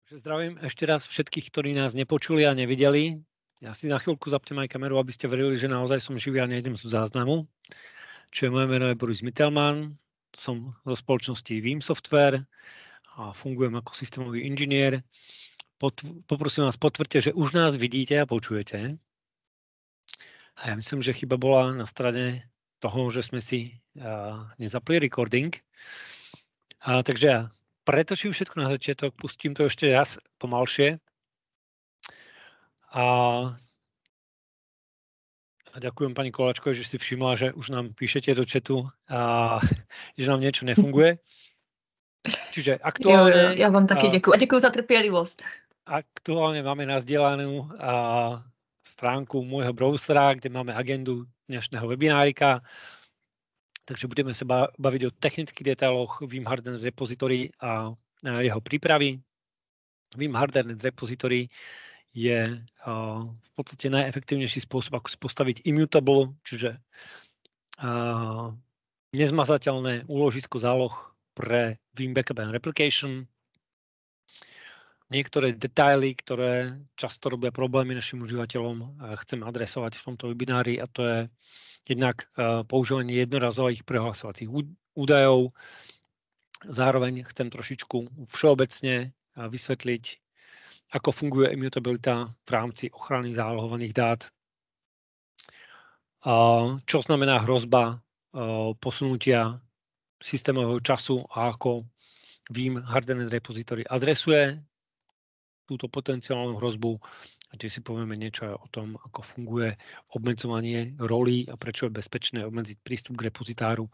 Zdravím ešte raz všetkých, ktorí nás nepočuli a nevideli. Ja si na chvíľku zapnem aj kameru, aby ste verili, že naozaj som živý a nejdem zo záznamu. Čiže moje meno je Boris Mittelmann, som zo spoločnosti Veeam Software a fungujem ako systémový inžinier. Poprosím vás, potvrďte, že už nás vidíte a počujete. A ja myslím, že chyba bola na strane toho, že sme si nezapli recording. Takže ja pretočím všetko na začiatok, pustím to ešte raz pomalšie. A ďakujem pani Koláčkovej, že si všimla, že už nám píšete do chatu a že nám niečo nefunguje. Čiže aktuálne... Jo, ja vám taky děkuji. A děkuji za trpělivost. Aktuálne máme nazdielanú stránku môjho browsera, kde máme agendu dnešného webinárika. Takže budeme sa baviť o technických detailoch Veeam Hardened Repository a jeho prípravy. Veeam Hardened Repository je v podstate najefektívnejší spôsob, ako si postaviť immutable, čiže nezmazateľné úložisko záloh pre Veeam Backup and Replication. Niektoré detaily, ktoré často robia problémy našim užívateľom, chcem adresovať v tomto webinári, a to je jednak používanie jednorazových prehlasovacích údajov. Zároveň chcem trošičku všeobecne vysvetliť, ako funguje immutabilita v rámci ochrany zálohovaných dát. Čo znamená hrozba posunutia systémového času a ako Veeam Hardened Repository adresuje túto potenciálnu hrozbu. A tiež si povieme niečo o tom, ako funguje obmedzovanie rolí a prečo je bezpečné obmedziť prístup k repozitáru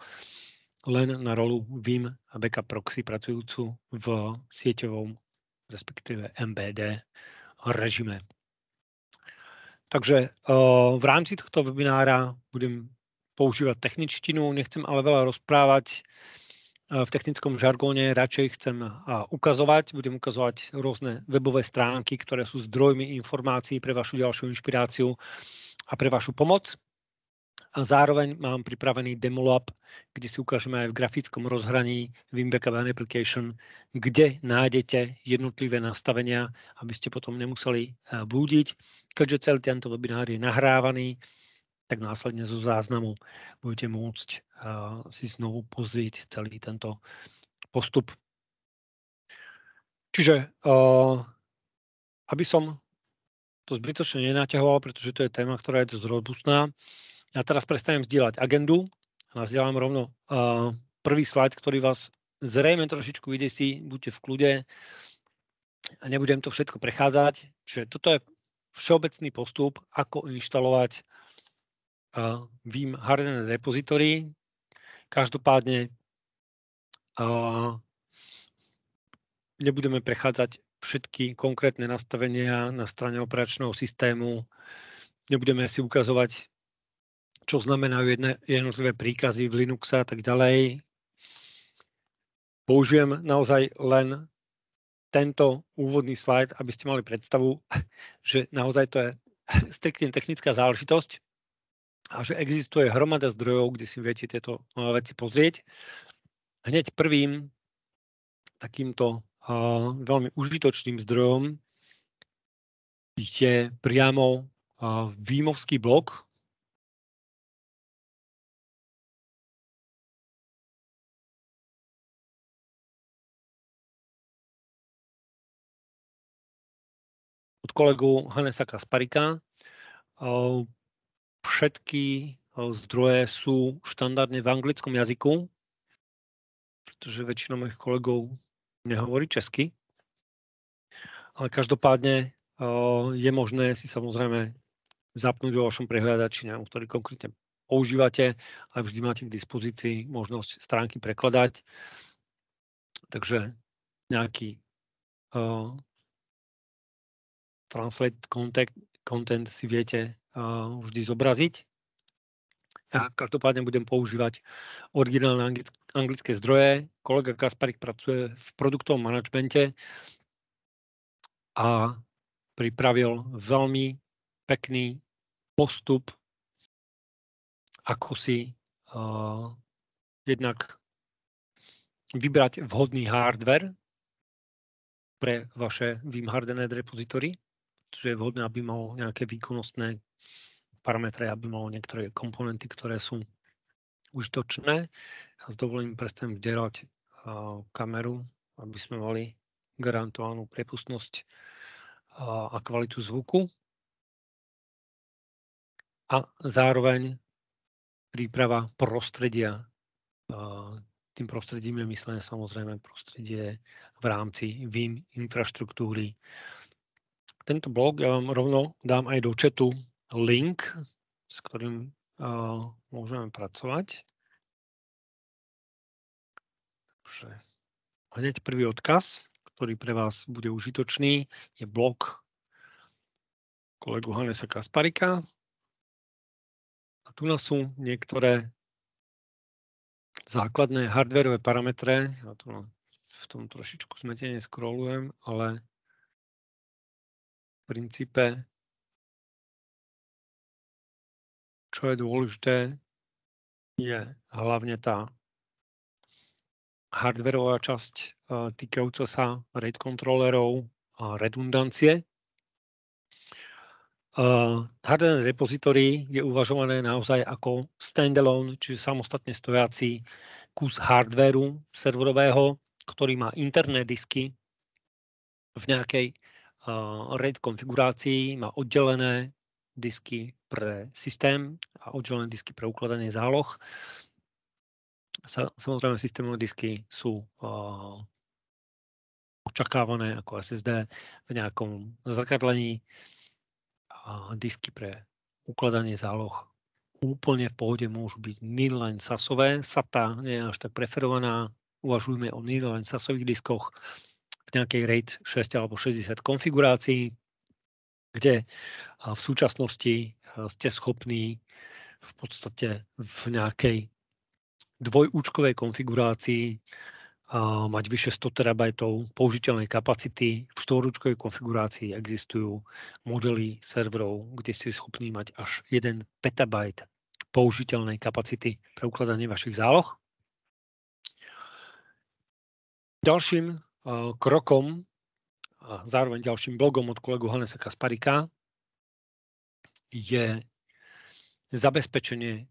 len na rolu Veeam a backup proxy pracujúcu v sieťovom, respektíve MBD režime. Takže v rámci tohto webinára budem používať techničtinu, nechcem ale veľa rozprávať v technickom žargóne, radšej chcem ukazovať, budem ukazovať rôzne webové stránky, ktoré sú zdrojmi informácií pre vašu ďalšiu inšpiráciu a pre vašu pomoc. A zároveň mám pripravený demolab, kde si ukážeme aj v grafickom rozhraní Veeam Backup and Replication, kde nájdete jednotlivé nastavenia, aby ste potom nemuseli blúdiť. Keďže celý tento webinár je nahrávaný, tak následne zo záznamu budete môcť si znovu pozrieť celý tento postup. Čiže, aby som to zbytočne nenaťahoval, pretože to je téma, ktorá je dosť robustná, ja teraz prestanem zdieľať agendu a nazdieľam rovno prvý slajd, ktorý vás zrejme trošičku vydesí, buďte v kľude a nebudem to všetko prechádzať. Čiže toto je všeobecný postup, ako inštalovať Veeam Hardened Repository. Každopádne nebudeme prechádzať všetky konkrétne nastavenia na strane operačného systému. Nebudeme si ukazovať, čo znamenajú jednotlivé príkazy v Linuxe a tak ďalej. Použijem naozaj len tento úvodný slajd, aby ste mali predstavu, že naozaj to je striktne technická záležitosť a že existuje hromada zdrojov, kde si viete tieto veci pozrieť. Hneď prvým takýmto veľmi užitočným zdrojom je priamo Veeamovský blog. Od kolegu Hannesa Kasparika. Všetky zdroje sú štandardne v anglickom jazyku, pretože väčšina mojich kolegov nehovorí česky. Ale každopádne je možné si samozrejme zapnúť vo vašom prehliadači, ktorý konkrétne používate, ale vždy máte k dispozícii možnosť stránky prekladať. Takže nejaký translate content si viete vždy zobraziť. Ja každopádne budem používať originálne anglické zdroje. Kolega Kasparik pracuje v produktovom manažmente a pripravil veľmi pekný postup, ako si jednak vybrať vhodný hardware pre vaše Vim Hardened repository, čiže je vhodné, aby malo nejaké výkonnostné parametre, aby malo niektoré komponenty, ktoré sú užitočné. A s dovolením prestanem vderať kameru, aby sme mali garantovanú prepustnosť a kvalitu zvuku. A zároveň príprava prostredia. Tým prostredím je myslené samozrejme prostredie v rámci Vim infraštruktúry. Tento blog ja vám rovno dám aj do chatu link, s ktorým môžeme pracovať. Takže hneď prvý odkaz, ktorý pre vás bude užitočný, je blog kolegu Hannesa Kasparika. A tu sú niektoré základné hardwareové parametre. Ja tu v tom trošičku zmetene scrollujem, ale v princípe, čo je dôležité, je hlavne tá hardwareová časť týkajúca sa RAID kontrolerov a redundancie. Hardened repository je uvažované naozaj ako standalone, čiže samostatne stojaci kus hardwareu serverového, ktorý má interné disky v nejakej RAID konfigurácii, má oddelené disky pre systém a oddelené disky pre ukladanie záloh. Samozrejme, systémové disky sú očakávané ako SSD v nejakom zrkadlení. Disky pre ukladanie záloh úplne v pohode môžu byť nearline SAS-ové. SATA nie je až tak preferovaná. Uvažujme o nearline SAS-ových diskoch v nejakej RAID 6 alebo 60 konfigurácií, kde v súčasnosti ste schopní v podstate v nejakej dvojúčkovej konfigurácii mať vyše 100 terabajtov použiteľnej kapacity. V štvorúčkovej konfigurácii existujú modely serverov, kde ste schopní mať až 1 petabajt použiteľnej kapacity pre ukladanie vašich záloh. Ďalším krokom a zároveň ďalším blogom od kolegu Hannesa Kasparika je zabezpečenie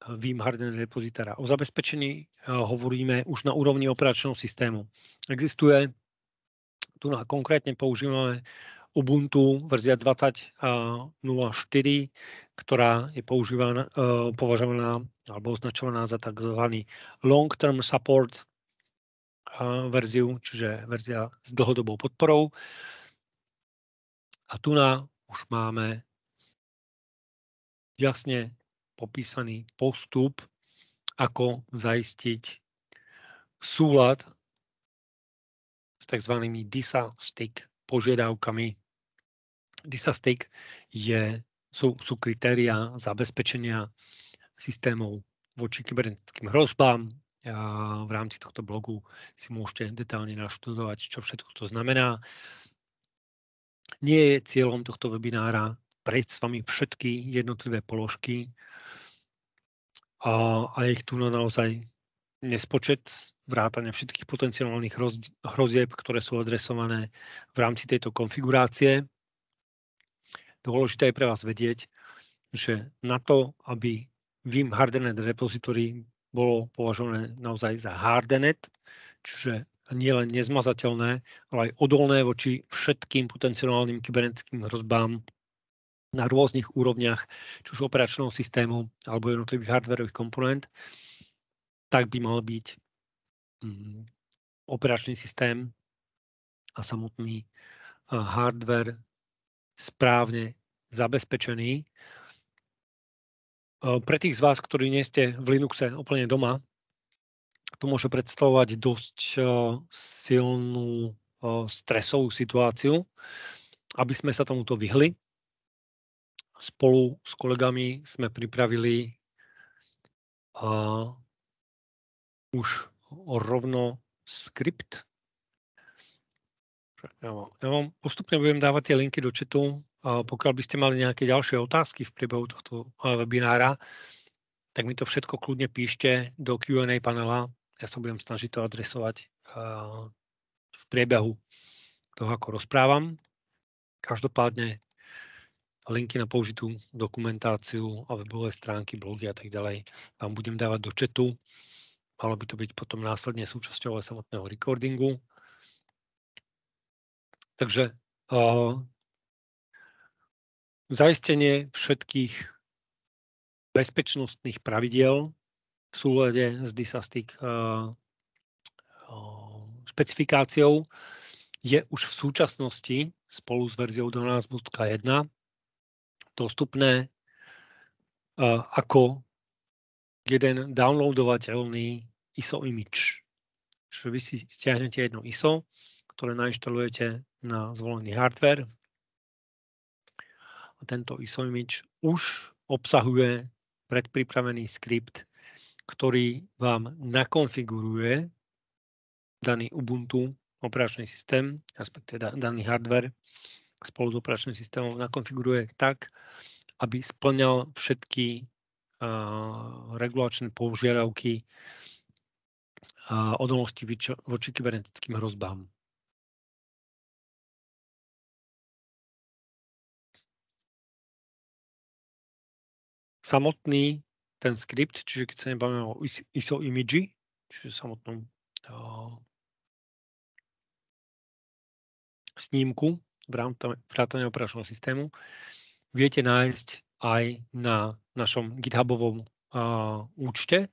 Vim Hardened repozitára. O zabezpečení hovoríme už na úrovni operačného systému. Existuje, tu konkrétne používame Ubuntu verzia 20.04, ktorá je považovaná alebo označovaná za tzv. long-term support verziu, čiže verzia s dlhodobou podporou. A tu už máme jasne popísaný postup, ako zaistiť súlad s tzv. DISA stick požiadavkami. DISA stick sú kritériá zabezpečenia systémov voči kybernetickým hrozbám. V rámci tohto blogu si môžete detailne naštudovať, čo všetko to znamená. Nie je cieľom tohto webinára prejsť s vami všetky jednotlivé položky, a ich tu naozaj nespočet vrátane všetkých potenciálnych hrozieb, ktoré sú adresované v rámci tejto konfigurácie. Dôležité je pre vás vedieť, že na to, aby Vim Hardened repository bolo považované naozaj za hardened, čiže nie len nezmazateľné, ale aj odolné voči všetkým potenciálnym kybernetickým hrozbám na rôznych úrovniach, či už operačného systému alebo jednotlivých hardwareových komponent, tak by mal byť operačný systém a samotný hardware správne zabezpečený. Pre tých z vás, ktorí nie ste v Linuxe úplne doma, to môže predstavovať dosť silnú stresovú situáciu. Aby sme sa tomuto vyhli, spolu s kolegami sme pripravili už rovno skript. Ja vám postupne budem dávať tie linky do chatu. Pokiaľ by ste mali nejaké ďalšie otázky v priebehu tohto webinára, tak mi to všetko kľudne píšte do Q&A panela. Ja sa budem snažiť to adresovať v priebehu toho, ako rozprávam. Každopádne linky na použitú dokumentáciu a webové stránky, blogy a tak ďalej vám budem dávať do chatu. Malo by to byť potom následne súčasťou samotného recordingu. Takže zaistenie všetkých bezpečnostných pravidiel v súlade s DISASTIC špecifikáciou je už v súčasnosti spolu s verziou 12.1 dostupné ako jeden downloadovateľný ISO image. Čiže vy si stiahnete jedno ISO, ktoré nainštalujete na zvolený hardware. A tento ISO image už obsahuje predpripravený skript, ktorý vám nakonfiguruje daný Ubuntu operačný systém, respektíve daný hardware spolu s operačným systémom nakonfiguruje tak, aby spĺňal všetky regulačné požiadavky a odolnosti voči kybernetickým hrozbám. Samotný ten skript, čiže keď sa nebavíme o ISO image, čiže samotnom snímku vrátane operačného systému, viete nájsť aj na našom GitHubovom účte,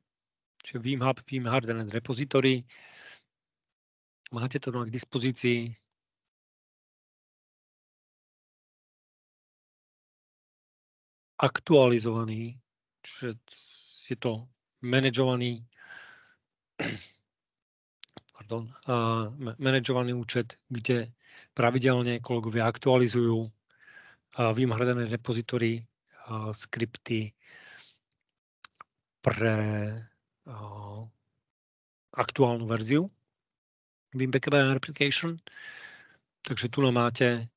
čiže VimHub, Vim Hardened Repository. Máte to k dispozícii. Aktualizovaný, čiže je to manažovaný manažovaný účet, kde pravidelne kolegovia aktualizujú Vim Hardened Repository skripty pre aktuálnu verziu Vim Backup and Replication. Takže tu máte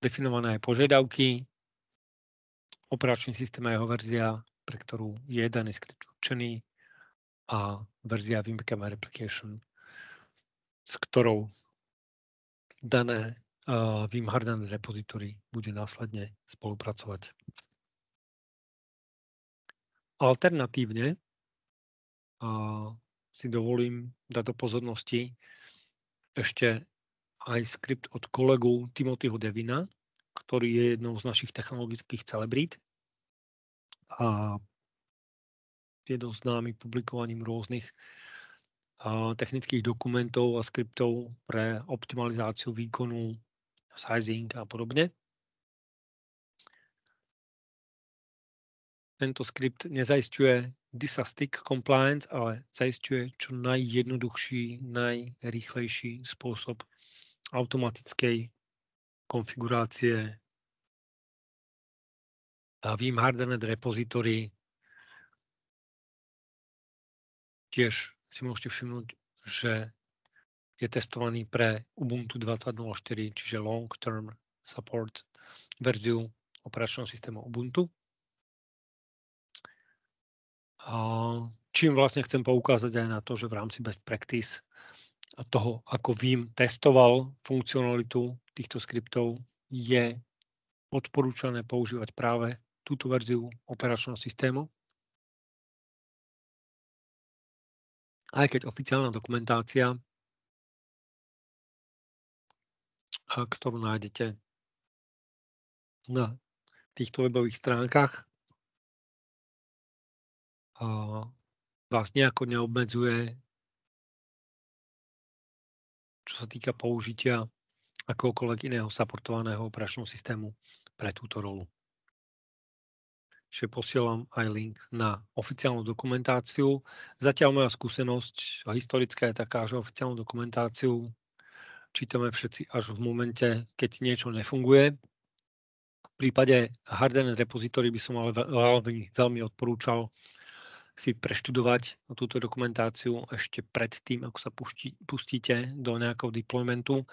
definované požiadavky, operačný systém a jeho verzia, pre ktorú je daný skript určený, a verzia Vim Backup and Replication, s ktorou dané Vim Hardened Repository bude následne spolupracovať. Alternatívne si dovolím dať do pozornosti ešte aj skript od kolegu Timothyho Devina, ktorý je jednou z našich technologických celebrít a je dosť známy publikovaním rôznych technických dokumentov a skriptov pre optimalizáciu výkonu, sizing a podobne. Tento skript nezaisťuje DISASTIC compliance, ale zaisťuje čo najjednoduchší, najrýchlejší spôsob automatickej konfigurácie Vim Hardened Repository. Tiež si môžete všimnúť, že je testovaný pre Ubuntu 20.04, čiže Long Term Support verziu operačného systému Ubuntu. Čím vlastne chcem poukázať aj na to, že v rámci best practice a toho, ako Vim testoval funkcionalitu týchto skriptov, je odporúčané používať práve túto verziu operačného systému. Aj keď oficiálna dokumentácia, ktorú nájdete na týchto webových stránkach, vás nejako neobmedzuje, čo sa týka použitia akokoľvek iného supportovaného operačného systému pre túto rolu. Čiže posielam aj link na oficiálnu dokumentáciu. Zatiaľ moja skúsenosť historická je taká, že oficiálnu dokumentáciu čítame všetci až v momente, keď niečo nefunguje. V prípade Hardened Repository by som ale veľmi odporúčal si preštudovať túto dokumentáciu ešte pred tým, ako sa pustíte do nejakého deploymentu.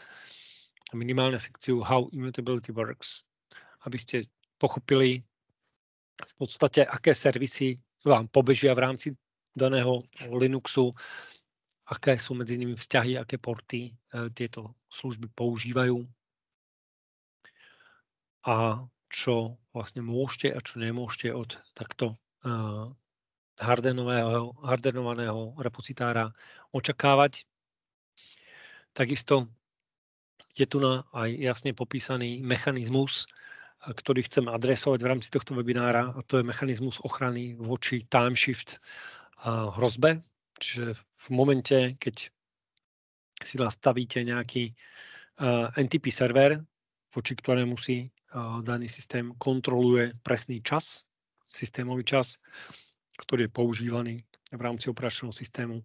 Minimálne sekciu How Immutability Works, aby ste pochopili v podstate, aké servisy vám pobežia v rámci daného Linuxu aké sú medzi nimi vzťahy, aké porty tieto služby používajú a čo vlastne môžete a čo nemôžete od takto hardenovaného repozitára očakávať. Takisto je tu aj jasne popísaný mechanizmus, ktorý chcem adresovať v rámci tohto webinára, a to je mechanizmus ochrany voči timeshift hrozbe. Čiže v momente, keď si nastavíte nejaký NTP server, voči ktorému si daný systém kontroluje presný čas, systémový čas, ktorý je používaný v rámci operačného systému,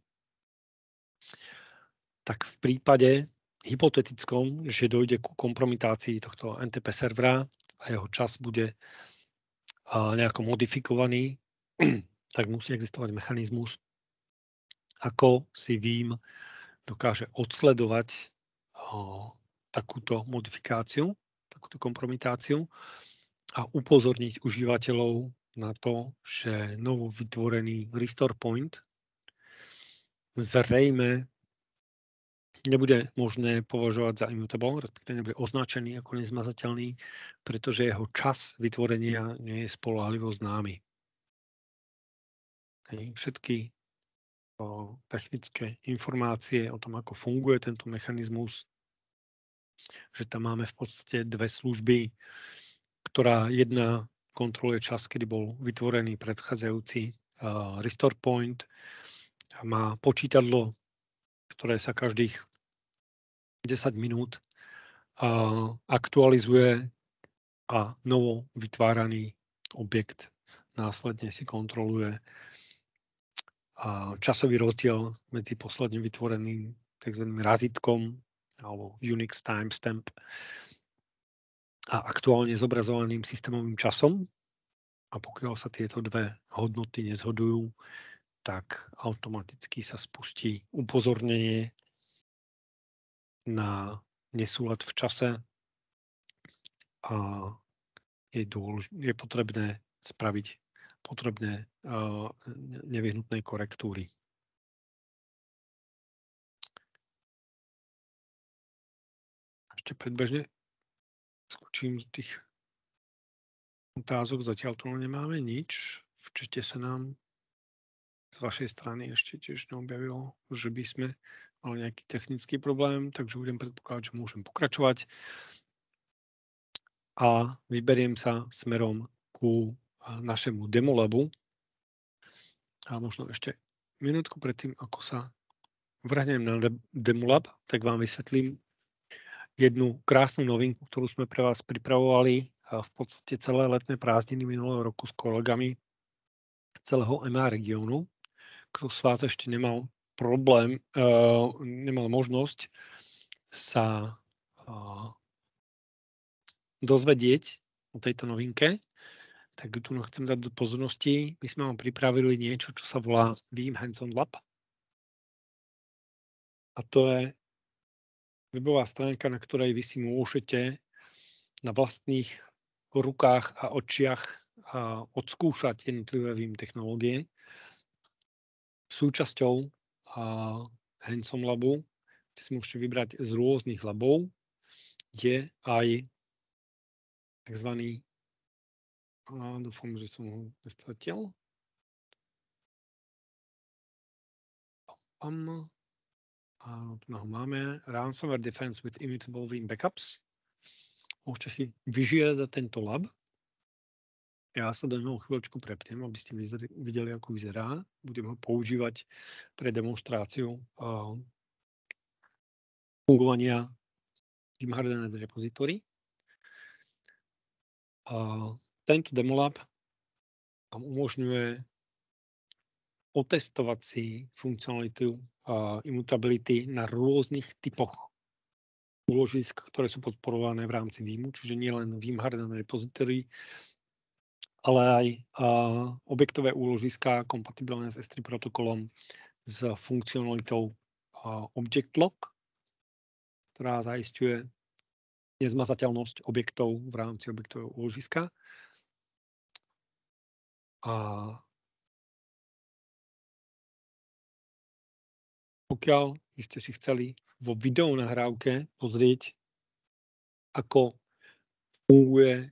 tak v prípade hypotetickom, že dojde ku kompromitácii tohto NTP servera a jeho čas bude nejako modifikovaný, tak musí existovať mechanizmus, ako si Veeam dokáže odsledovať takúto modifikáciu, takúto kompromitáciu a upozorniť užívateľov na to, že novo vytvorený restore point zrejme nebude možné považovať za immutable, respektíve nebude označený ako nezmazateľný, pretože jeho čas vytvorenia nie je spoľahlivo známy. Všetky technické informácie o tom, ako funguje tento mechanizmus, že tam máme v podstate dve služby, ktorá jedna kontroluje čas, kedy bol vytvorený predchádzajúci restore point, má počítadlo, ktoré sa každých 10 minút aktualizuje a novo vytváraný objekt následne si kontroluje časový rozdiel medzi posledne vytvoreným tzv. Razítkom alebo Unix timestamp a aktuálne zobrazovaným systémovým časom. A pokiaľ sa tieto dve hodnoty nezhodujú, tak automaticky sa spustí upozornenie na nesúlad v čase a je potrebné spraviť potrebné nevyhnutné korektúry. Ešte predbežne skočím z tých otázok, zatiaľ tu nemáme nič. V čete sa nám z vašej strany ešte tiež neobjavilo, že by sme mali nejaký technický problém, takže budem predpokladať, že môžem pokračovať. A vyberiem sa smerom ku našemu demolabu. A možno ešte minútku predtým, ako sa vrhnem na demolab, tak vám vysvetlím jednu krásnu novinku, ktorú sme pre vás pripravovali v podstate celé letné prázdniny minulého roku s kolegami z celého EMEA regiónu. Kto z vás ešte nemal problém, nemal možnosť sa dozvedieť o tejto novinke, tak tu chcem dať do pozornosti. My sme vám pripravili niečo, čo sa volá Veeam Hands-on Lab. A to je webová stránka, na ktorej vy si môžete na vlastných rukách a očiach odskúšať jednotlivé Veeam technológie. Súčasťou Hands-on Labu, kde si môžete vybrať z rôznych labov, je aj takzvaný, dúfam, že som ho nestratil. Tu ho máme. Ransomware Defense with Immutable Veeam Backups. Môžete si vyžiadať tento lab. Ja sa do neho chvíľočku prepnem, aby ste videli, ako vyzerá. Budem ho používať pre demonstráciu fungovania Veeam Hardened Repository. Tento demolab vám umožňuje otestovať si funkcionalitu immutability na rôznych typoch úložisk, ktoré sú podporované v rámci Veeamu, čiže nie len Veeam Hardened Repository, ale aj objektové úložiská kompatibilné s S3 protokolom s funkcionalitou Object Lock, ktorá zaisťuje nezmazateľnosť objektov v rámci objektového úložiska. Pokiaľ by ste si chceli vo videonahrávke pozrieť, ako funguje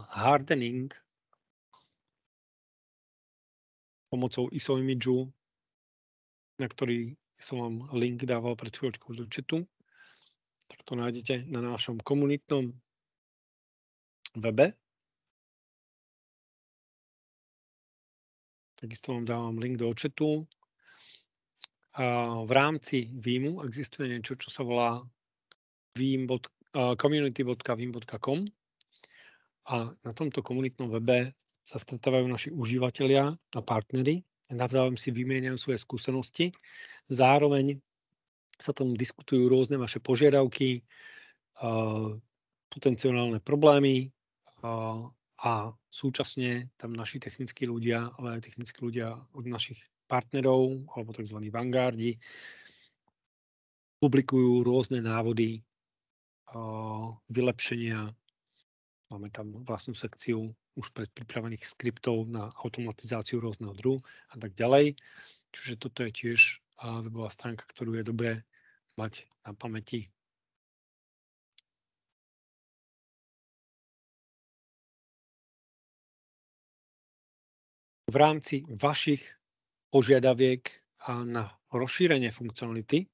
hardening pomocou ISO imidžu, na ktorý som vám link dával pred chvíľočkou do chatu, tak to nájdete na našom komunitnom webe. Takisto vám dávam link do chatu. V rámci Veemu existuje niečo, čo sa volá community.veem.com a na tomto komunitnom webe sa stretávajú naši užívateľia a partneri a navzájom si vymieňajú svoje skúsenosti. Zároveň sa tam diskutujú rôzne vaše požiadavky, potenciálne problémy a súčasne tam naši technickí ľudia, ale aj technickí ľudia od našich partnerov alebo tzv. vanguardi publikujú rôzne návody, vylepšenia. Máme tam vlastnú sekciu už predpripravených skriptov na automatizáciu rôzneho druhu a tak ďalej. Čiže toto je tiež webová stránka, ktorú je dobré mať na pamäti. V rámci vašich požiadaviek na rozšírenie funkcionality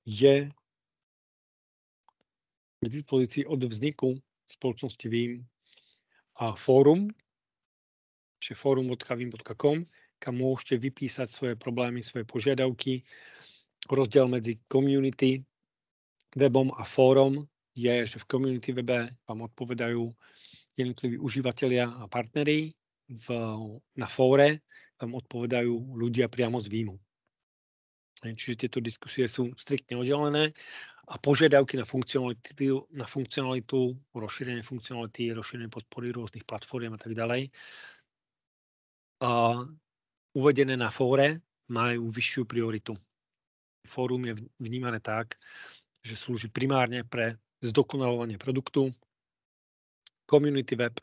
je k dispozícii od vzniku spoločnosti Veem fórum, čiže forum.veem.com, kam môžete vypísať svoje problémy, svoje požiadavky. Rozdiel medzi community webom a fórom je, že v community webe vám odpovedajú jednotliví užívateľia a partneri, na fóre vám odpovedajú ľudia priamo z Veemu. Čiže tieto diskusie sú striktne oddelené a požiadavky na funkcionalitu, rozšírenie funkcionality, rozšírenie podpory rôznych platform a tak ďalej, uvedené na fóre majú vyššiu prioritu. Fórum je vnímané tak, že slúži primárne pre zdokonalovanie produktu. Community web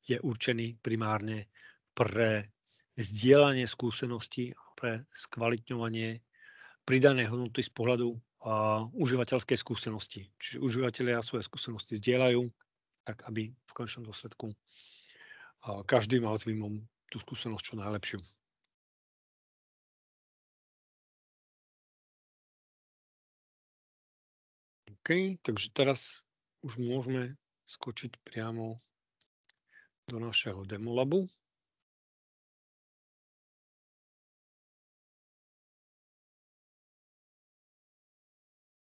je určený primárne pre zdieľanie skúseností a pre skvalitňovanie pridanej hodnoty z pohľadu užívateľskej skúsenosti. Čiže užívateľia svoje skúsenosti zdieľajú, tak aby v konečnom dôsledku každý mal s Veemom tú skúsenosť čo najlepšiu. OK, takže teraz už môžeme skočiť priamo do našeho demolabu.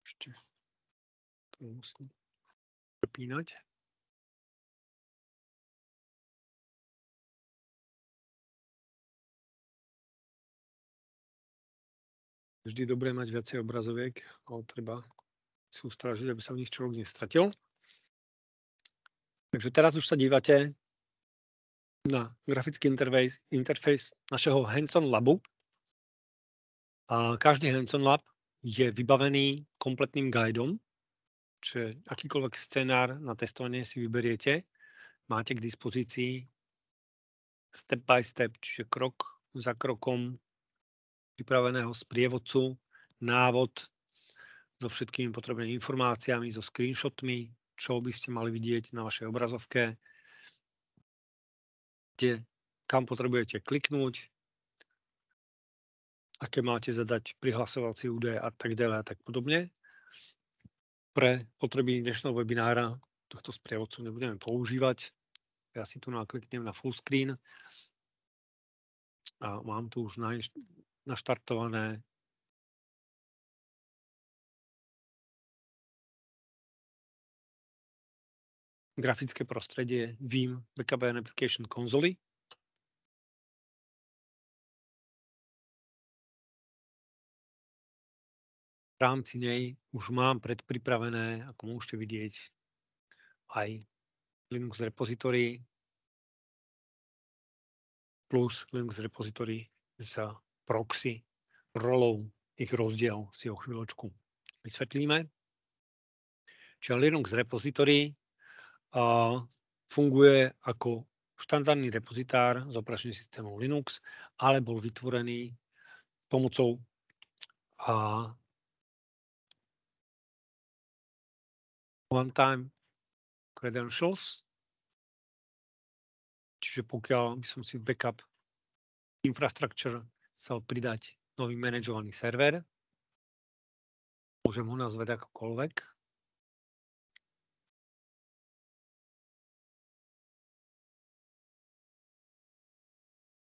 Ešte to musím prepínať. Vždy dobré mať viacej obrazoviek, ale treba sústražiť, aby sa v nich človek nestratil. Takže teraz už sa dívate na grafický interfejs našeho hands-on labu. A každý hands-on lab je vybavený kompletným guidom, čiže akýkoľvek scenár na testovanie si vyberiete, máte k dispozícii step by step, čiže krok za krokom pripraveného sprievodcu, návod so všetkými potrebnými informáciami, so screenshotmi, čo by ste mali vidieť na vašej obrazovke, kam potrebujete kliknúť, aké máte zadať prihlasovacie údaje a tak ďalej a tak podobne. Pre potreby dnešného webinára tohto sprievodcu nebudeme používať. Ja si tu nakliknem na full screen a mám tu už naštartované grafické prostredie Veeam Backup and Application konzoly. V rámci nej už mám predpripravené, ako môžete vidieť, aj Linux repository plus Linux repository z proxy rolou. Ich rozdiel si o chvíľočku vysvetlíme. Čiže Linux repository funguje ako štandardný repozitár s operačným systémom Linux, ale bol vytvorený pomocou one-time credentials. Čiže pokiaľ by som si v backup infrastructure chcel pridať nový manažovaný server, môžem ho nazvať akokoľvek.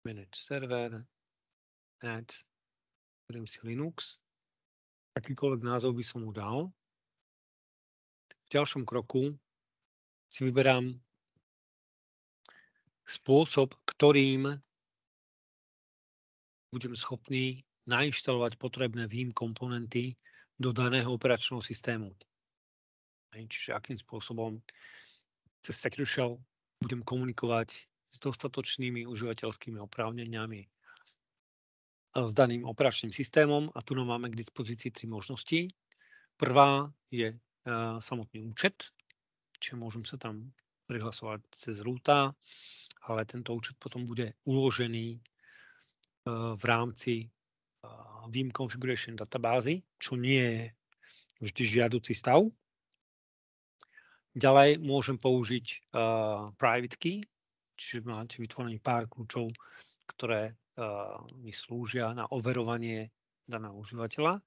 Manage server, add, beriem si Linux. Akýkoľvek názov by som mu dal. V ďalšom kroku si vyberám spôsob, ktorým budem schopný nainštalovať potrebné Veeam komponenty do daného operačného systému. Čiže akým spôsobom cez Secure Shell budem komunikovať s dostatočnými užívateľskými oprávneniami s daným operačným systémom. A tu nám máme k dispozícii 3 možnosti. Prvá je samotný účet, čiže môžem sa tam prihlasovať cez roota, ale tento účet potom bude uložený v rámci Veeam Configuration databázy, čo nie je vždy žiaducí stav. Ďalej môžem použiť private key, čiže mať vytvorený pár kľúčov, ktoré mi slúžia na overovanie daného užívateľa,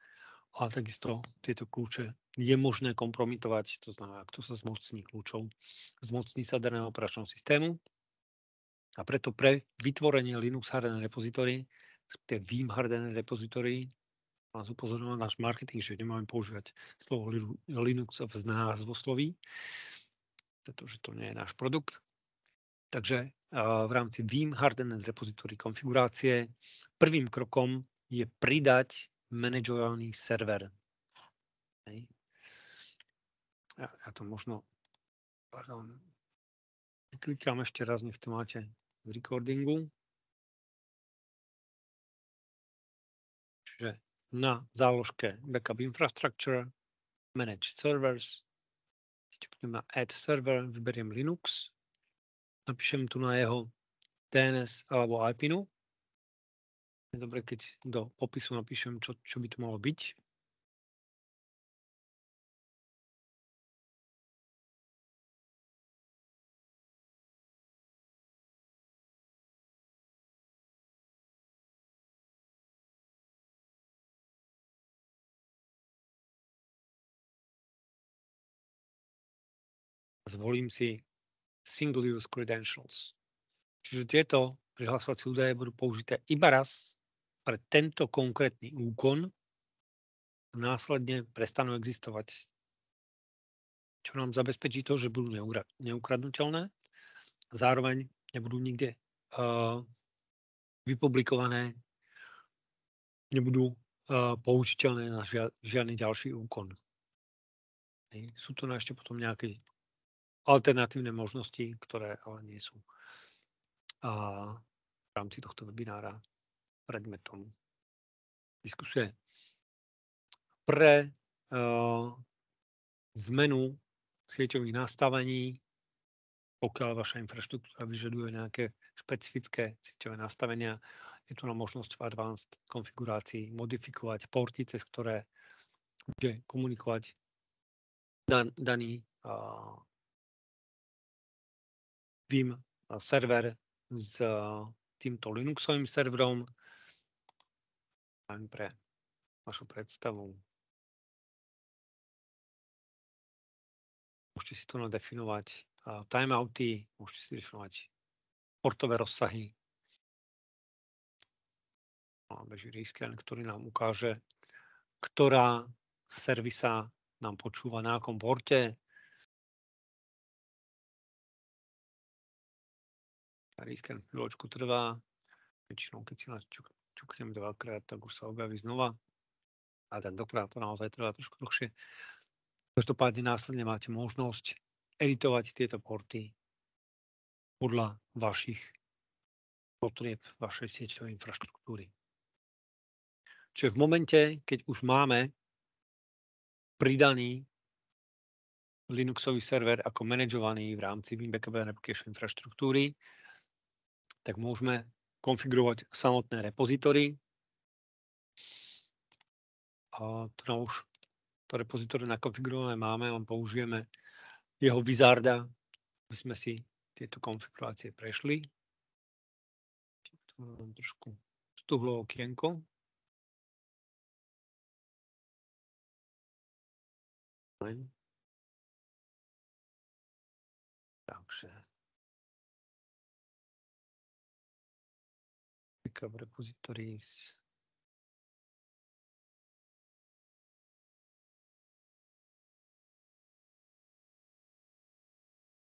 ale takisto tieto kľúče je možné kompromitovať, to znamená, kto sa zmocní kľúčov, zmocní sa daného operačného systému. A preto pre vytvorenie Linux Hardener Repository, tie Veeam Hardener Repository, nás upozorňoval náš marketing, že nemáme používať slovo Linux v názvosloví, pretože to nie je náš produkt. Takže v rámci Veeam Hardener Repository konfigurácie prvým krokom je pridať manažovaný server. Ja to možno, klikám ešte raz, nech to máte v recordingu. Čiže na záložke Backup Infrastructure, Manage Servers, stupňujem na Add Server, vyberiem Linux, napíšem tu na jeho DNS alebo IPinu. Je dobre, keď do popisu napíšem, čo by to malo byť. Zvolím si Single Use Credentials. Čiže tieto prihlasovacie údaje budú použité iba raz pre tento konkrétny úkon a následne prestanú existovať. Čo nám zabezpečí to, že budú neukradnutelné, zároveň nebudú nikde vypublikované, nebudú použiteľné na žiadny ďalší úkon. Sú tu ešte potom nejaké alternatívne možnosti, ktoré ale nie sú v rámci tohto webinára predmetom diskusie. Pre zmenu sieťových nastavení, pokiaľ vaša infraštruktúra vyžaduje nejaké špecifické sieťové nastavenia, je tu na možnosť v Advanced konfigurácii modifikovať porty, cez ktoré bude komunikovať daný Veeam server s týmto Linuxovým serverom. Pre vašu predstavu. Môžete si tu nadefinovať timeouty, môžete si definovať portové rozsahy. Beží rescan, ktorý nám ukáže, ktorá servisa nám počúva na akom porte. Rescan chvíľočku trvá. Väčšinou, keď si ťuknem dvakrát, tak už sa objaví znova. A tentokrát to naozaj trvá trošku dlhšie. Každopádne následne máte možnosť editovať tieto porty podľa vašich potrieb, vašej sieťovej infraštruktúry. Čiže v momente, keď už máme pridaný Linuxový server ako manažovaný v rámci Veeam Backup Application infraštruktúry, tak môžeme konfigurovať samotné repozitory. tu nám už to repozitórium nakonfigurované máme, len použijeme jeho wizarda, aby sme si tieto konfigurácie prešli. Tu mám trošku stuhlo okienko. Takže backup repositories.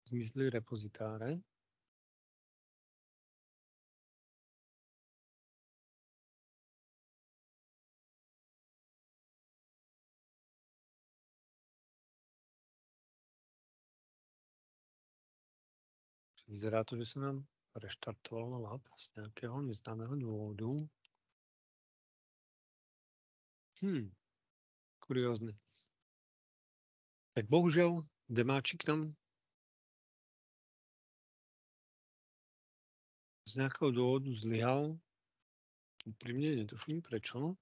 Zmizli repozitáre. Vyzerá to, že sa nám reštartovalo lab z nejakého neznámeho dôvodu. Kuriózne. Tak bohužiaľ, demáčik nám z nejakého dôvodu zlyhal. Úprimne netuším prečo.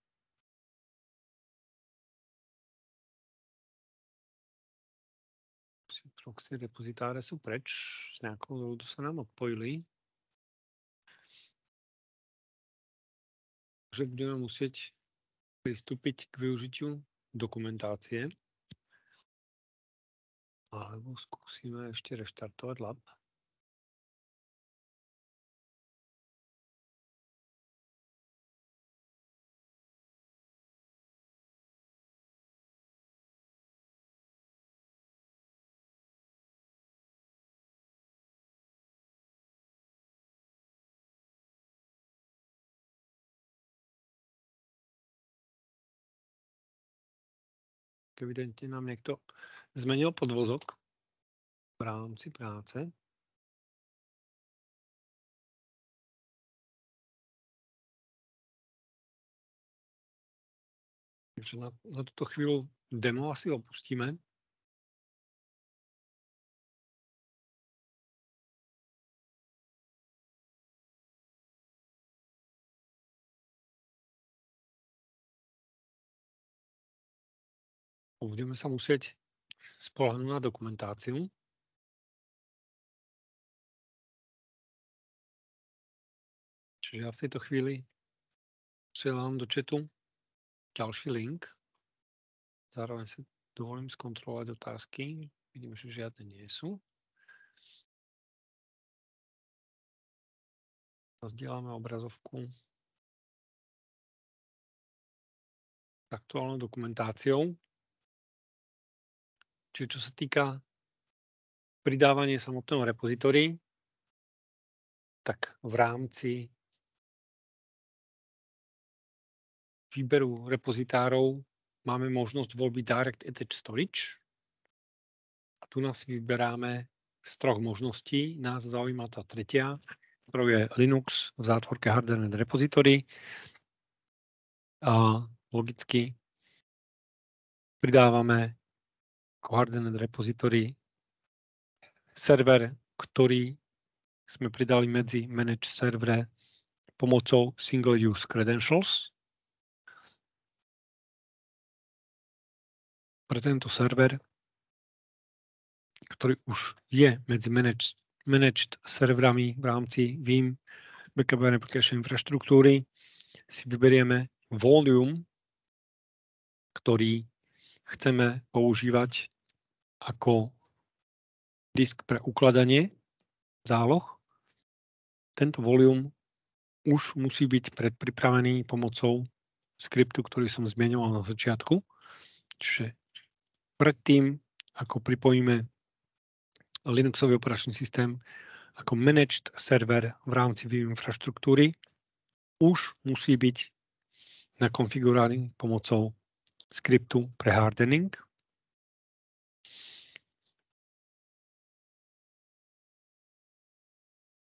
Proxy repozitáre sú preč, z nejakého dôvodu sa nám odpojili. Takže budeme musieť pristúpiť k využitiu dokumentácie. Alebo skúsime ešte reštartovať lab. Evidentne nám niekto zmenil podvozok v rámci práce. Takže na túto chvíľu demo asi opustíme. Budeme sa musieť spoľahnúť na dokumentáciu. Čiže ja v tejto chvíli posielam do chatu ďalší link. Zároveň si dovolím skontrolovať otázky. Vidím, že žiadne nie sú. Zdieľame obrazovku s aktuálnou dokumentáciou. Čiže čo sa týka pridávania samotného repozitórií, tak v rámci výberu repozitárov máme možnosť voľby Direct Attached Storage. A tu nás vyberáme z troch možností. Nás zaujíma tá tretia, ktorou je Linux v zátvorke Hardened Repository. A logicky pridávame ako Hardened Repository server, ktorý sme pridali medzi Manage servere pomocou Single Use Credentials. Pre tento server, ktorý už je medzi managed serverami v rámci Veeam Backup Application infraštruktúry, si vyberieme volume, ktorý chceme používať ako disk pre ukladanie záloh. Tento volume už musí byť predpripravený pomocou skriptu, ktorý som zmieňoval na začiatku. Čiže predtým, ako pripojíme Linuxový operačný systém ako managed server v rámci Veeam infraštruktúry, už musí byť nakonfigurovaný pomocou skriptu pre hardening.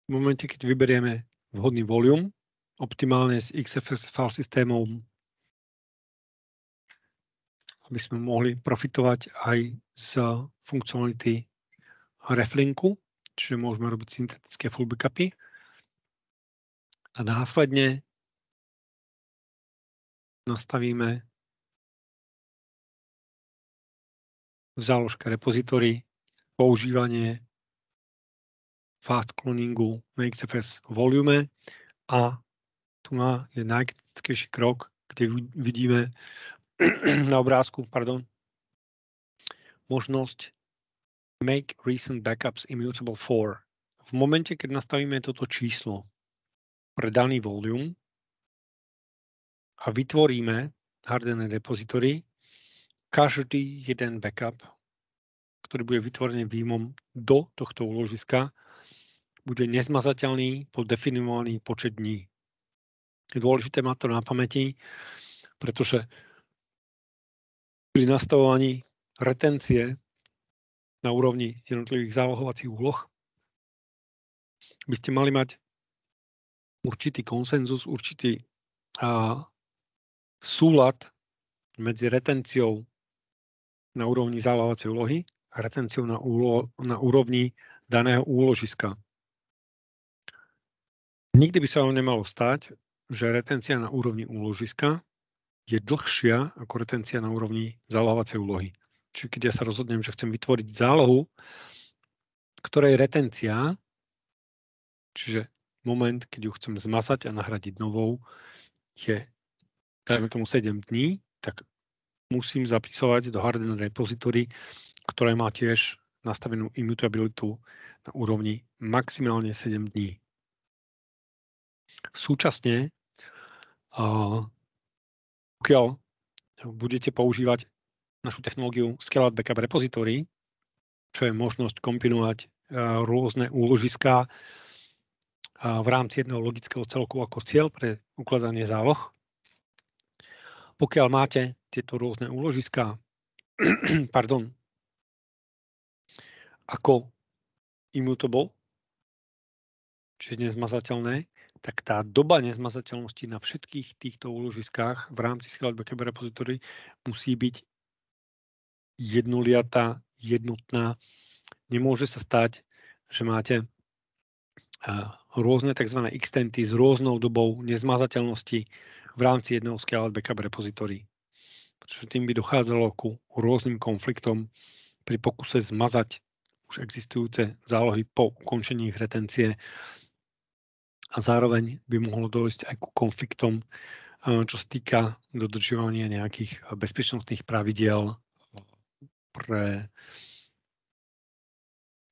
V momente, keď vyberieme vhodný volume, optimálne s XFS file systémom, aby sme mohli profitovať aj z funkcionality reflinku, čiže môžeme robiť syntetické full backupy. A následne nastavíme záložka repository, používanie fast cloningu na XFS volume a tu je najkritickejší krok, kde vidíme na obrázku, možnosť make recent backups immutable for. V momente, keď nastavíme toto číslo pre daný volume a vytvoríme hardené repository, každý jeden backup, ktorý bude vytvorený výjimom do tohto úložiska, bude nezmazateľný po definovaný počet dní. Je dôležité mať to na pamäti, pretože pri nastavovaní retencie na úrovni jednotlivých zálohovacích úloh by ste mali mať určitý konsenzus, určitý súlad medzi retenciou na úrovni zálohovacej úlohy a retenciou na úrovni daného úložiska. Nikdy by sa vám nemalo stať, že retencia na úrovni úložiska je dlhšia ako retencia na úrovni zálohovacej úlohy. Čiže keď ja sa rozhodnem, že chcem vytvoriť zálohu, ktorej retencia, čiže moment, keď ju chcem zmazať a nahradiť novou, je, dajme tomu 7 dní, tak musím zapisovať do hardened repository, ktoré má tiež nastavenú immutabilitu na úrovni maximálne 7 dní. Súčasne, pokiaľ budete používať našu technológiu Scale-out Backup Repository, čo je možnosť kombinovať rôzne úložiská v rámci jedného logického celku ako cieľ pre ukladanie záloh. Pokiaľ máte tieto rôzne úložiská ako immutable, čiže nezmazateľné, tak tá doba nezmazateľnosti na všetkých týchto úložiskách v rámci Scale-out Backup Repository musí byť jednoliatá, jednotná. Nemôže sa stať, že máte rôzne tzv. Extenty s rôznou dobou nezmazateľnosti v rámci jedného Scale-out Backup Repository. Pretože tým by dochádzalo ku rôznym konfliktom pri pokuse zmazať už existujúce zálohy po ukončení ich retencie a zároveň by mohlo dojsť aj ku konfliktom, čo sa týka dodržiavania nejakých bezpečnostných pravidiel pre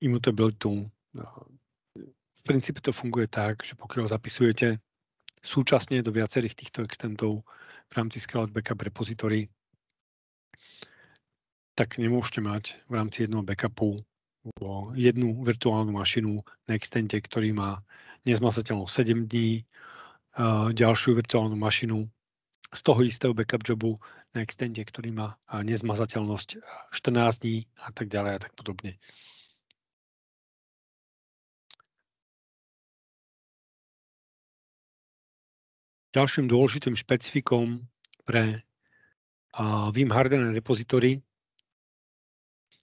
immutabilitu. V princípe to funguje tak, že pokiaľ zapisujete súčasne do viacerých týchto extentov v rámci Scale-out Backup Repository, tak nemôžete mať v rámci jedného backupu jednu virtuálnu mašinu na extente, ktorý má nezmazateľnosť 7 dní, ďalšiu virtuálnu mašinu z toho istého backup jobu na extente, ktorý má nezmazateľnosť 14 dní a tak ďalej a tak podobne. Ďalším dôležitým špecifikom pre Vim hardené repository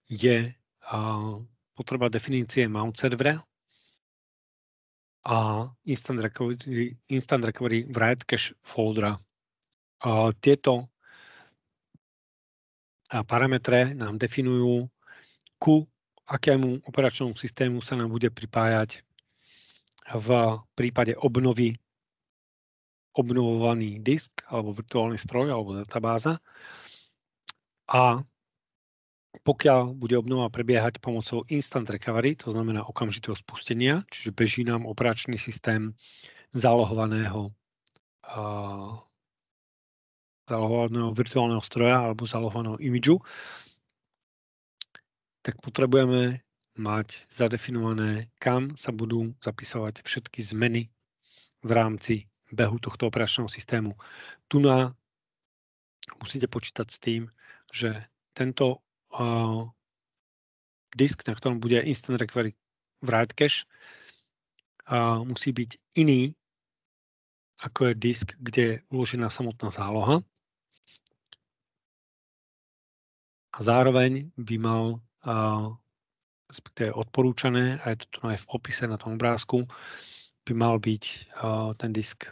je potreba definície mount servera a instant recovery write cache foldera. Tieto parametre nám definujú, ku akému operačnému systému sa nám bude pripájať v prípade obnovovaný disk alebo virtuálny stroj alebo databáza. A pokiaľ bude obnova prebiehať pomocou instant recovery, to znamená okamžitého spustenia, čiže beží nám operačný systém zálohovaného virtuálneho stroja alebo zálohovaného imidžu, tak potrebujeme mať zadefinované, kam sa budú zapisovať všetky zmeny v rámci behu tohto operačného systému. Tu musíte počítať s tým, že tento disk, na ktorom bude instant recovery write cache, musí byť iný, ako je disk, kde je uložená samotná záloha. A zároveň by mal, respektíve odporúčané, a je to tu aj v opise na tom obrázku, by mal byť ten disk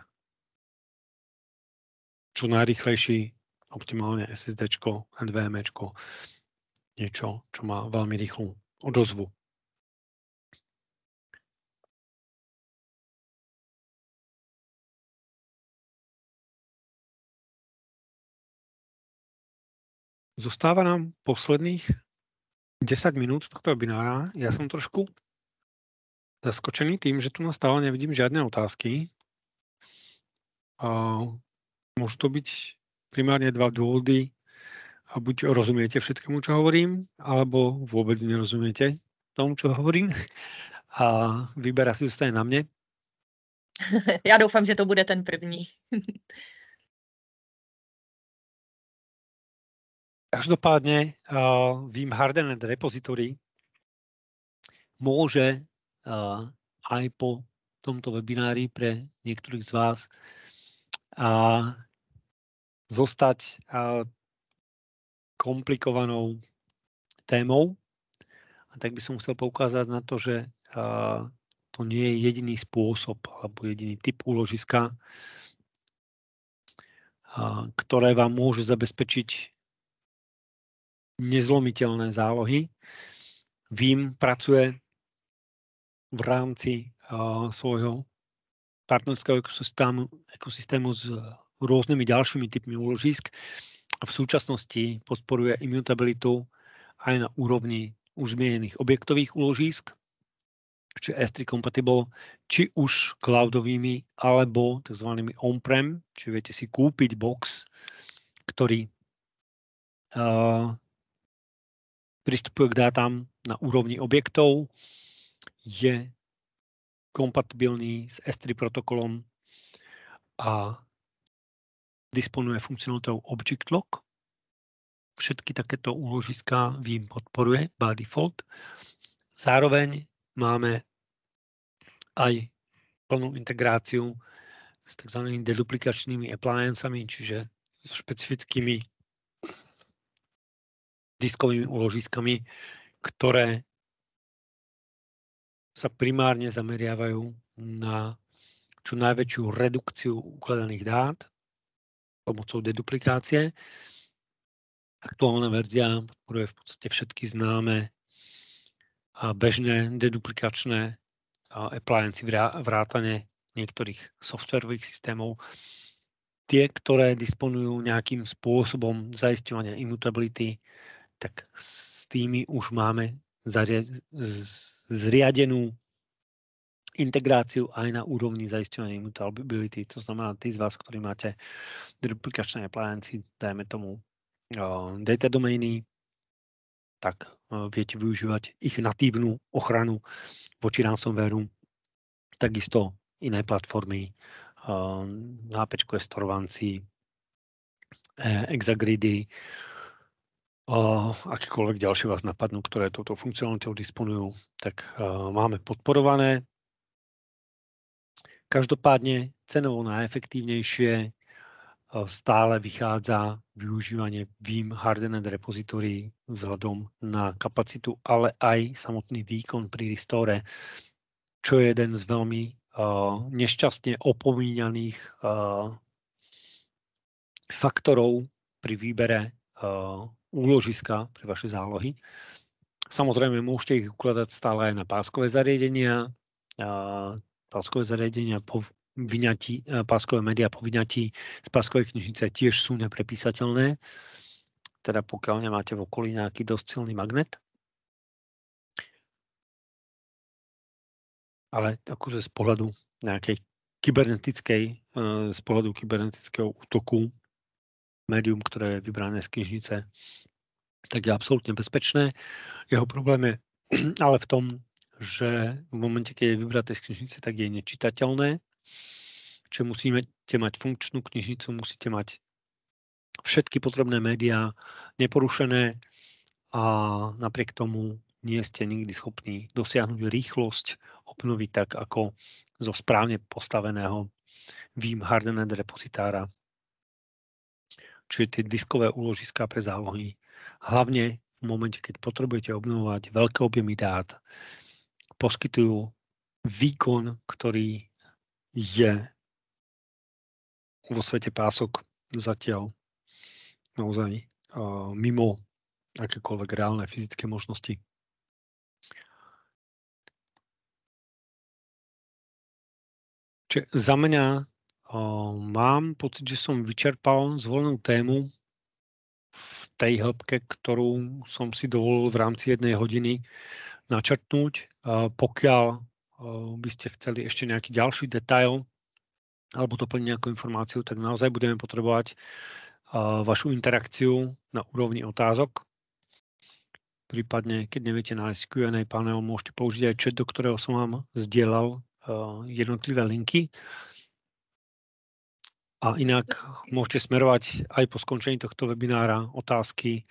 čo najrýchlejší, optimálne SSDčko, NVMečko. niečo, čo má veľmi rýchlu odozvu. Zostáva nám posledných 10 minút tohto webinára. Ja som trošku zaskočený tým, že tu stále nevidím žiadne otázky. Môžu to byť primárne dva dôvody. A buď rozumiete všetkému, čo hovorím, alebo vôbec nerozumiete tomu, čo hovorím. A výber asi zostane na mne. Já doufám, že to bude ten první. Každopádne Wim Hardened Repository môže aj po tomto webinári pre niektorých z vás zostať komplikovanou témou. A tak by som chcel poukázať na to, že to nie je jediný spôsob alebo jediný typ úložiska, ktoré vám môže zabezpečiť nezlomiteľné zálohy. Vím pracuje v rámci svojho partnerského ekosystému s rôznymi ďalšími typmi úložisk a v súčasnosti podporuje immutabilitu aj na úrovni už zmienených objektových úložisk, či S3 compatible, či už cloudovými alebo tzv. On-prem, či viete si kúpiť box, ktorý pristupuje k dátam na úrovni objektov, je kompatibilný s S3 protokolom a disponuje funkcionalitou Object Lock. Všetky takéto úložiská Vim podporuje by default. Zároveň máme aj plnú integráciu s tzv. Deduplikačnými appliancami, čiže so špecifickými diskovými úložiskami, ktoré sa primárne zameriavajú na čo najväčšiu redukciu ukladaných dát pomocou deduplikácie. Aktuálna verzia podporuje v podstate všetky známe a bežné deduplikačné appliancy vrátane niektorých softwarových systémov. Tie, ktoré disponujú nejakým spôsobom zaisťovania immutability, tak s tými už máme zriadenú integráciu aj na úrovni zaisťovania immutability. To znamená, tí z vás, ktorí máte deduplikačné appliancy, dajme tomu data domény, tak viete využívať ich natívnu ochranu voči ransomwareu. Takisto iné platformy, HPQS Torvanci, Exagridy, akékoľvek ďalšie vás napadnú, ktoré touto funkcionalitou disponujú, tak máme podporované. Každopádne cenovo najefektívnejšie stále vychádza využívanie Vim Hardened Repository vzhľadom na kapacitu, ale aj samotný výkon pri restore, čo je jeden z veľmi nešťastne opomínaných faktorov pri výbere úložiska pre vaše zálohy. Samozrejme, môžete ich ukladať stále aj na páskové zariadenia. Páskové zariadenia po vyňatí, páskové médiá po vyňatí z páskovej knižnice tiež sú neprepísateľné, teda pokiaľ nemáte v okolí nejaký dosť silný magnet. Ale akože z pohľadu nejakej z pohľadu kybernetického útoku médium, ktoré je vybrané z knižnice, tak je absolútne bezpečné. Jeho problém je ale v tom, že v momente, keď je vybraté z knižnice, tak je nečitateľné. Čiže musíte mať funkčnú knižnicu, musíte mať všetky potrebné médiá neporušené a napriek tomu nie ste nikdy schopní dosiahnuť rýchlosť obnovy tak, ako zo správne postaveného Vim Hardened repozitára. Čiže tie diskové úložiská pre zálohy. Hlavne v momente, keď potrebujete obnovovať veľké objemy dát, poskytujú výkon, ktorý je vo svete pások zatiaľ naozaj mimo akékoľvek reálne fyzické možnosti. Čiže za mňa mám pocit, že som vyčerpal zvolenú tému v tej hĺbke, ktorú som si dovolil v rámci 1 hodiny načrtnúť. Pokiaľ by ste chceli ešte nejaký ďalší detail alebo doplniť nejakú informáciu, tak naozaj budeme potrebovať vašu interakciu na úrovni otázok. Prípadne, keď neviete nájsť Q&A panel, môžete použiť aj chat, do ktorého som vám zdieľal jednotlivé linky. A inak môžete smerovať aj po skončení tohto webinára otázky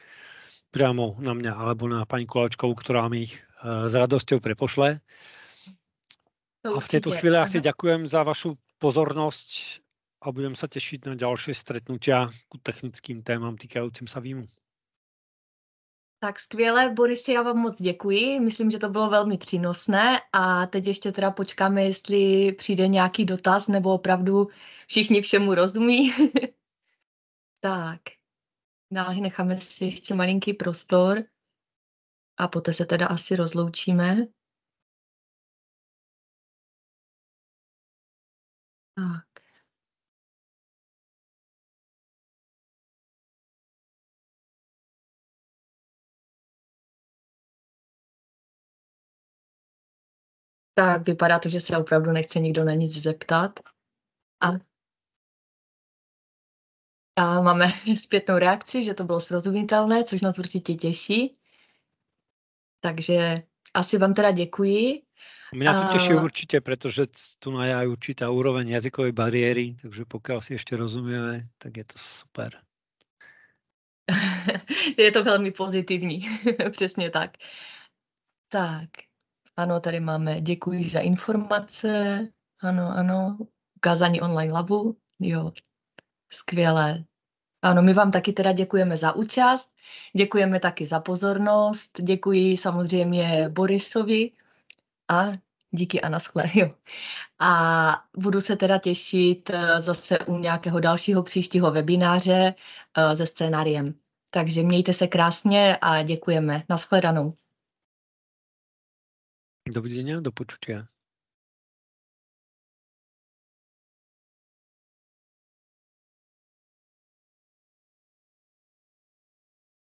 priamo na mňa alebo na pani Koláčkovú, ktorá mi ich s radosťou prepošle. A v tejto chvíli asi ďakujem za vašu pozornosť a budem sa tešiť na ďalšie stretnutia ku technickým témam týkajúcim sa výjmu. Tak skvěle, Boris, já vám moc děkuji. Myslím, že to bylo velmi přínosné a teď ještě teda počkáme, jestli přijde nějaký dotaz, nebo opravdu všichni všemu rozumí. Tak, necháme si ještě malinký prostor a poté se teda asi rozloučíme. Tak. Tak vypadá to, že se opravdu nechce nikdo na nic zeptat. A máme zpětnou reakci, že to bylo srozumitelné, což nás určitě těší. Takže asi vám teda děkuji. Mňa to teší určite, pretože tu je aj určitá úroveň jazykovej bariéry, takže pokiaľ si ešte rozumieme, tak je to super. Je to velmi pozitivní, přesně tak. Tak, ano, tady máme děkuji za informace, ano, ukázání online labu, jo, skvělé. Ano, my vám taky teda děkujeme za účast, děkujeme taky za pozornost, děkuji samozřejmě Borisovi a díky a naschle, jo. A budu se teda těšit zase u nějakého dalšího příštího webináře se scénáriem. Takže mějte se krásně a děkujeme. Nashledanou. Dovidenia, do počutia.